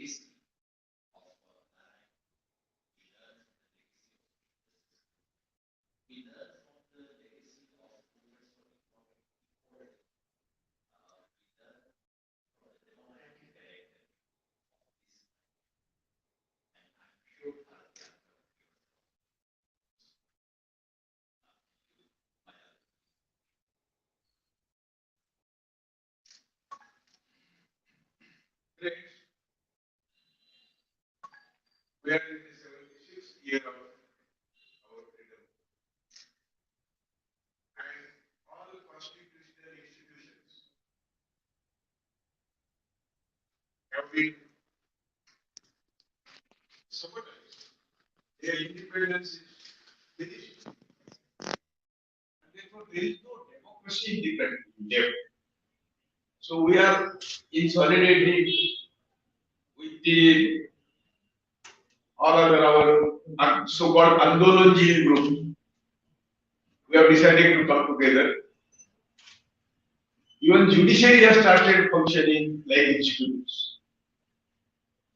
Great. We are in the 76th year of our freedom, and all constitutional institutions have been subordinated. Their independence is finished, and therefore there is no democracy in the country left. So we are in solidarity with the all other our so-called Andolonji group. We have decided to come together. Even judiciary has started functioning like institutes.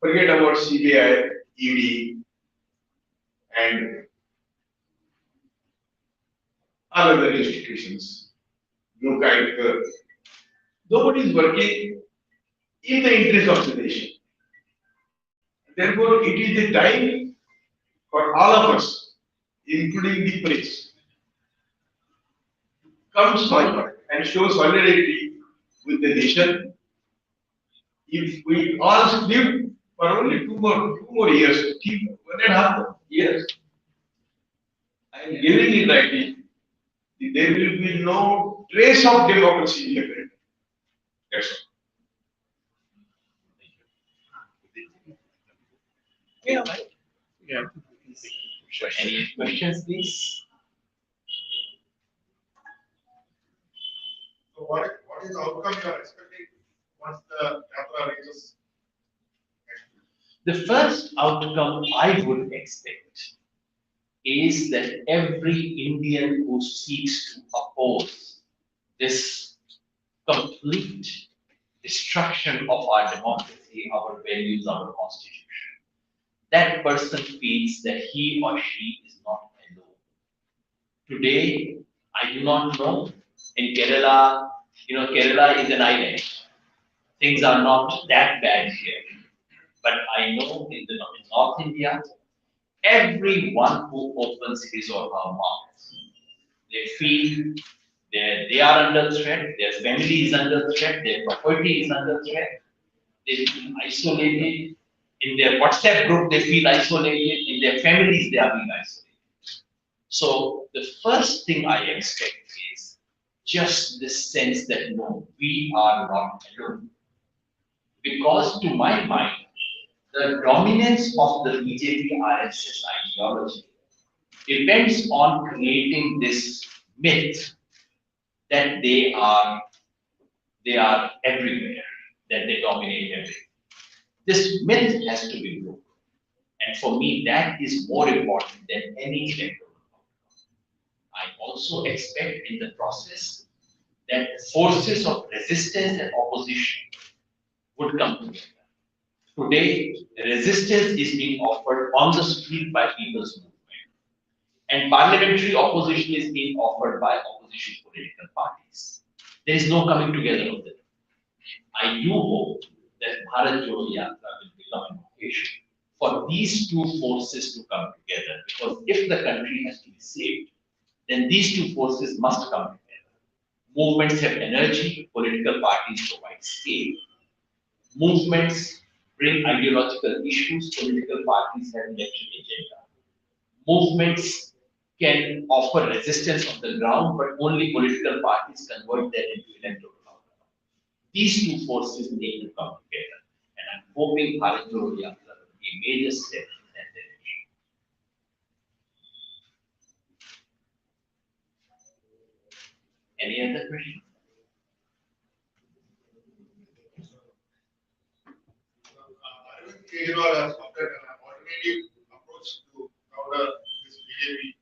Forget about CBI, ED, and all other institutions. No kind of nobody is working in the interest of the nation. Therefore, it is the time for all of us, including the press, come forward and show solidarity with the nation. If we all live for only two more years, 1.5 years, I am giving it writing, there will be no trace of democracy in the country. That's all. Yeah, right. Yeah. Sure. Any questions, please? So what is the outcome you are expecting once the Yatra reaches? The first outcome I would expect is that every Indian who seeks to oppose this complete destruction of our democracy, our values, our constitution, that person feels that he or she is not alone. Today, I do not know. In Kerala, Kerala is an island. Things are not that bad here. But I know in North India, everyone who opens his or her mouth, they feel they are under threat, their family is under threat, their property is under threat, they feel isolated. In their WhatsApp group, they feel isolated. In their families, they are being isolated. So the first thing I expect is just this sense that no, we are not alone. Because to my mind, the dominance of the BJP RSS ideology depends on creating this myth that they are everywhere, that they dominate everything. This myth has to be broken. And for me, that is more important than any electoral outcome. I also expect in the process that forces of resistance and opposition would come together. Today, resistance is being offered on the street by people's movement. And parliamentary opposition is being offered by opposition political parties. There is no coming together of them. I do hope that Bharat Jodo Yatra will become an occasion for these two forces to come together. Because if the country has to be saved, then these two forces must come together. Movements have energy, political parties provide scale. Movements bring ideological issues, political parties have election agenda. Movements can offer resistance on the ground, but only political parties convert that into electoral outcome. These two forces need to come together, and I'm hoping Bharat Jodo Yatra will be a major step in that direction. Any other questions? Arvind Kejriwal has adopted an alternative approach to counter this BJP.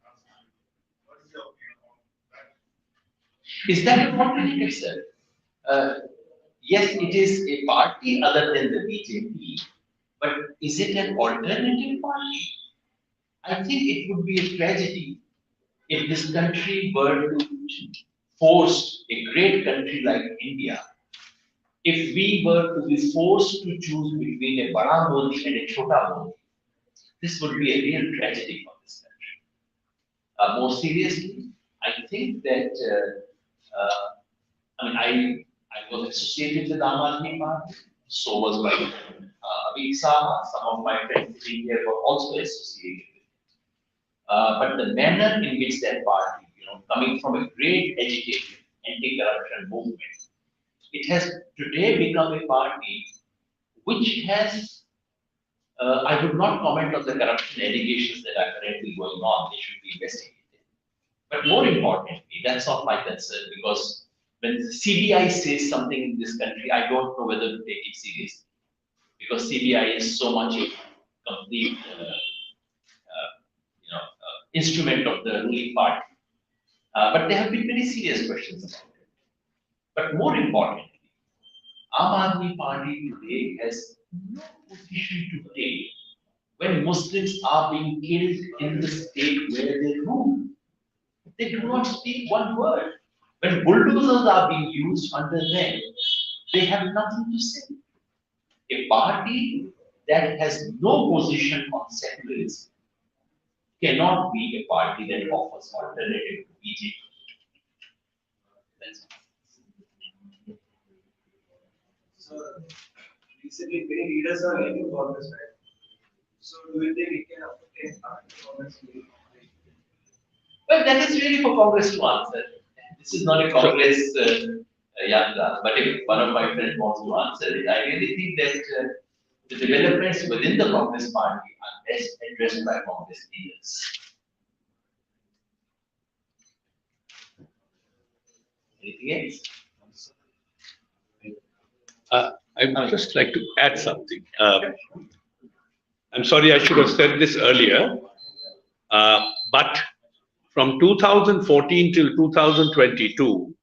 What is your opinion on that? Is that a contradiction, sir? Yes, it is a party other than the BJP, But is it an alternative party? I think it would be a tragedy if this country were to force a great country like India, if we were to be forced to choose between a Bada Modi and a Chota Modi, this would be a real tragedy for this country. More seriously, I think that I was associated with Aam Aadmi Party, so was my Abhi Saha, some of my friends in here were also associated with it. But the manner in which that party, coming from a great educated anti-corruption movement, it has today become a party which has, I would not comment on the corruption allegations that are currently going on, they should be investigated. But more importantly, that's not my concern because when the CBI says something in this country, I don't know whether to take it seriously because CBI is so much a complete instrument of the ruling party. But there have been very serious questions about it. But more importantly, Aam Aadmi Party today has no position to take when Muslims are being killed in the state where they rule. They do not speak one word. When bulldozers are being used under them, they have nothing to say. A party that has no position on secularism cannot be a party that offers alternative to BJP. That's So recently many leaders are leaving Congress, right? So do you think it can affect Congress? Well, that is really for Congress to answer. This is not a Congress yatra, but if one of my friends wants to answer it, I really think that the developments within the Congress party are best addressed by Congress leaders. Anything else? I would just like to add something. I'm sorry, I should have said this earlier, but from 2014 till 2022,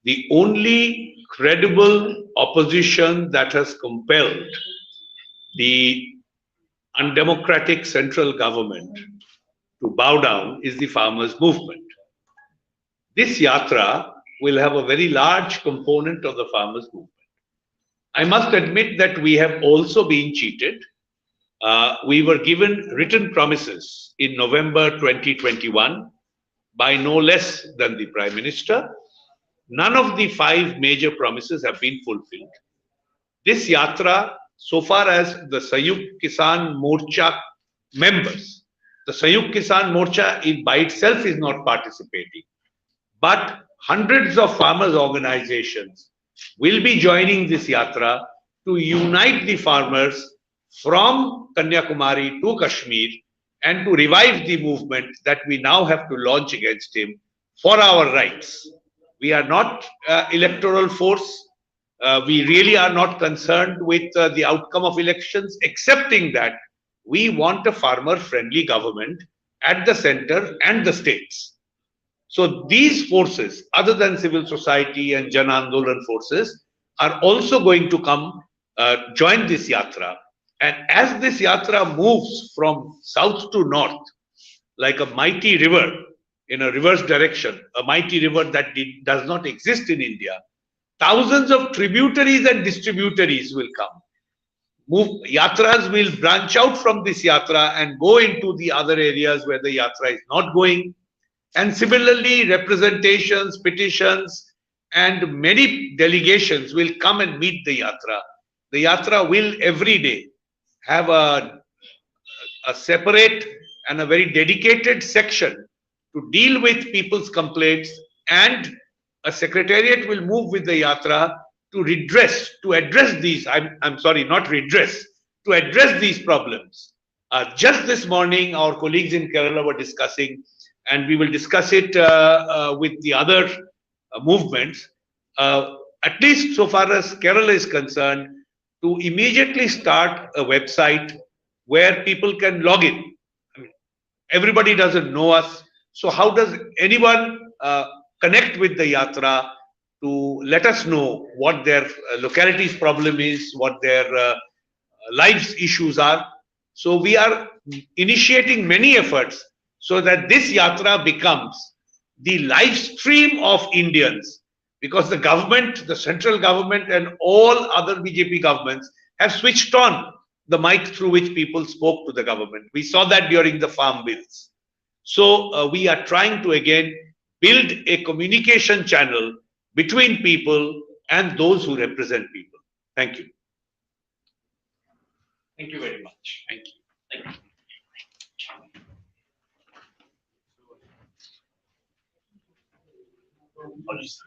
the only credible opposition that has compelled the undemocratic central government to bow down is the farmers' movement. This yatra will have a very large component of the farmers' movement. I must admit that we have also been cheated. We were given written promises in November 2021 by no less than the Prime Minister. None of the 5 major promises have been fulfilled. This yatra, so far as the Sanyukt Kisan Morcha members, the Sanyukt Kisan Morcha by itself is not participating, but hundreds of farmers' organizations will be joining this yatra to unite the farmers from Kanyakumari to Kashmir and to revive the movement that we now have to launch against him for our rights. We are not electoral force. We really are not concerned with the outcome of elections, excepting that we want a farmer-friendly government at the center and the states. So these forces, other than civil society and Jan Andolan forces, are also going to come join this yatra. And as this yatra moves from south to north, like a mighty river in a reverse direction, a mighty river that does not exist in India, thousands of tributaries and distributaries will come. Yatras will branch out from this yatra and go into the other areas where the yatra is not going. And similarly, representations, petitions, and many delegations will come and meet the yatra. The yatra will every day have a separate and a very dedicated section to deal with people's complaints, and a secretariat will move with the yatra to address these, I'm sorry, not redress, to address these problems. Just this morning, our colleagues in Kerala were discussing, and we will discuss it with the other movements, at least so far as Kerala is concerned, to immediately start a website where people can log in. I mean, everybody doesn't know us, so how does anyone connect with the yatra to let us know what their locality's problem is, what their lives issues are. So we are initiating many efforts so that this yatra becomes the live stream of Indians, because the government, the central government, and all other BJP governments have switched on the mic through which people spoke to the government. We saw that during the farm bills. So we are trying to again build a communication channel between people and those who represent people. Thank you. Thank you very much. Thank you. Thank you. Apologies.